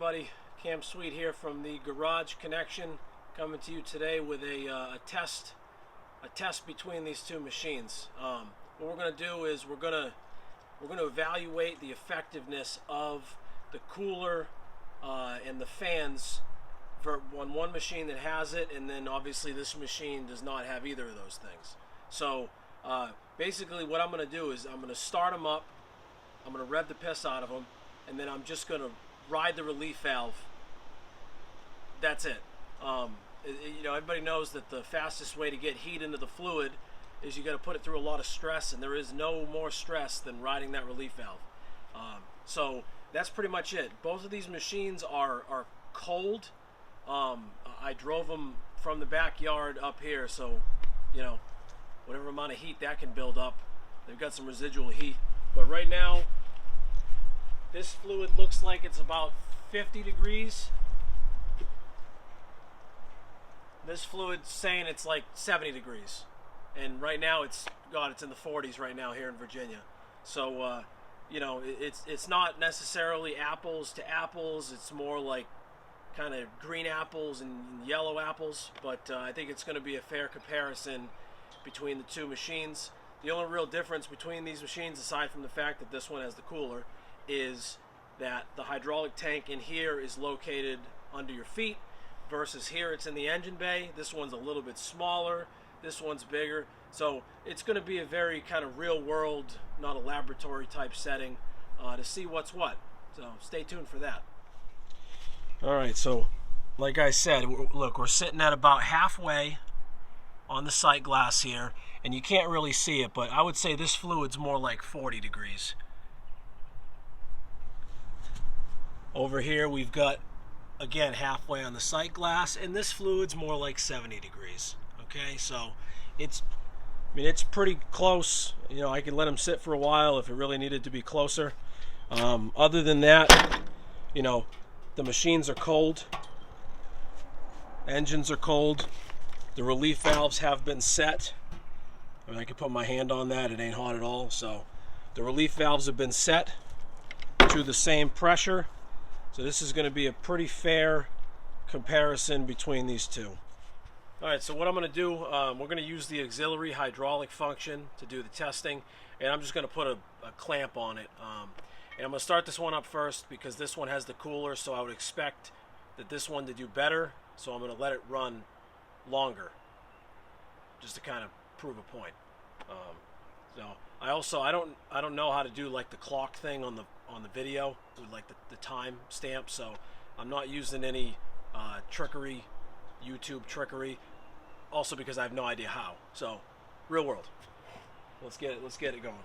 everybody, Cam Sweet here from the Garage Connection, coming to you today with a test between these two machines. What we're going to do is we're going to evaluate the effectiveness of the cooler and the fans on one machine that has it, and then obviously this machine does not have either of those things. So basically what I'm going to do is I'm going to start them up, I'm going to rev the piss out of them, and then I'm just going to ride the relief valve. That's it. You know, everybody knows that the fastest way to get heat into the fluid is you got to put it through a lot of stress, and there is no more stress than riding that relief valve. So that's pretty much it. Both of these machines are cold. I drove them from the backyard up here, so you know, whatever amount of heat that can build up, they've got some residual heat. But right now, this fluid looks like it's about 50 degrees. This fluid's saying it's like 70 degrees. And right now it's in the 40s right now here in Virginia. So, you know, it's not necessarily apples to apples. It's more like kind of green apples and yellow apples. But I think it's going to be a fair comparison between the two machines. The only real difference between these machines, aside from the fact that this one has the cooler, is that the hydraulic tank in here is located under your feet versus here it's in the engine bay. This one's a little bit smaller, this one's bigger. So it's going to be a very kind of real world, not a laboratory type setting to see what's what. So stay tuned for that. Alright, so like I said, look, we're sitting at about halfway on the sight glass here, and you can't really see it, but I would say this fluid's more like 40 degrees. Over here we've got, again, halfway on the sight glass, and this fluid's more like 70 degrees. Okay, so it's pretty close. You know, I can let them sit for a while if it really needed to be closer. Other than that, you know, the machines are cold, engines are cold, the relief valves have been set. I mean, I can put my hand on that, it ain't hot at all. So the relief valves have been set to the same pressure. So this is going to be a pretty fair comparison between these two. Alright, so what I'm going to do, we're going to use the auxiliary hydraulic function to do the testing, and I'm just going to put a clamp on it. And I'm going to start this one up first because this one has the cooler, so I would expect that this one to do better, so I'm going to let it run longer just to kind of prove a point. So I don't know how to do like the clock thing on the video with like the time stamp, so I'm not using any trickery, YouTube trickery, also because I have no idea how. So real world, let's get it going.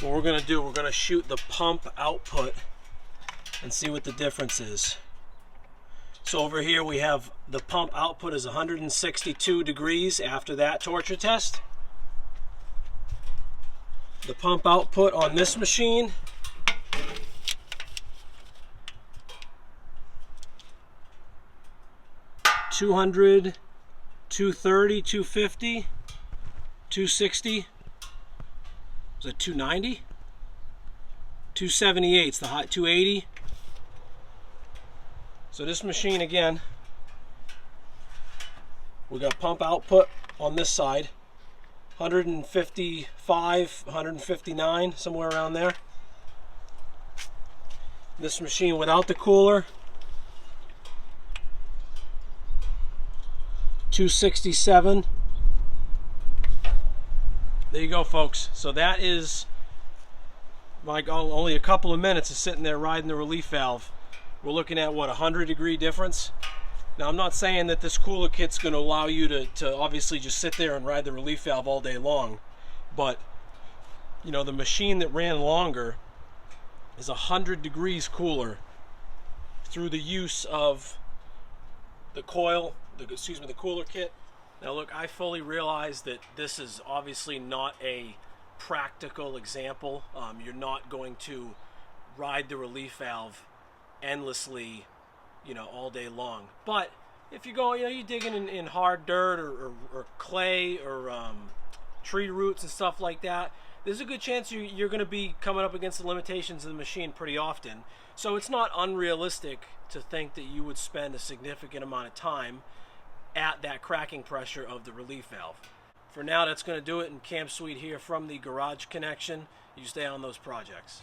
what we're going to do, we're going to shoot the pump output and see what the difference is. So over here we have the pump output is 162 degrees after that torture test. The pump output on this machine $200, $230, $250, $260. Was it $290? $278. It's the hot $280. So this machine again, we got pump output on this side, 155, 159, somewhere around there. This machine without the cooler, 267. There you go, folks. So that is like only a couple of minutes of sitting there riding the relief valve. We're looking at what, 100-degree difference. Now I'm not saying that this cooler kit's going to allow you to obviously just sit there and ride the relief valve all day long, but you know, the machine that ran longer is 100 degrees cooler through the use of the coil, the cooler kit. Now look, I fully realize that this is obviously not a practical example. You're not going to ride the relief valve endlessly, you know, all day long. But if you go, you know, you're digging in hard dirt or clay or tree roots and stuff like that, there's a good chance you're going to be coming up against the limitations of the machine pretty often. So it's not unrealistic to think that you would spend a significant amount of time at that cracking pressure of the relief valve. For now, that's going to do it in Camp Suite here from the Garage Connection. You stay on those projects.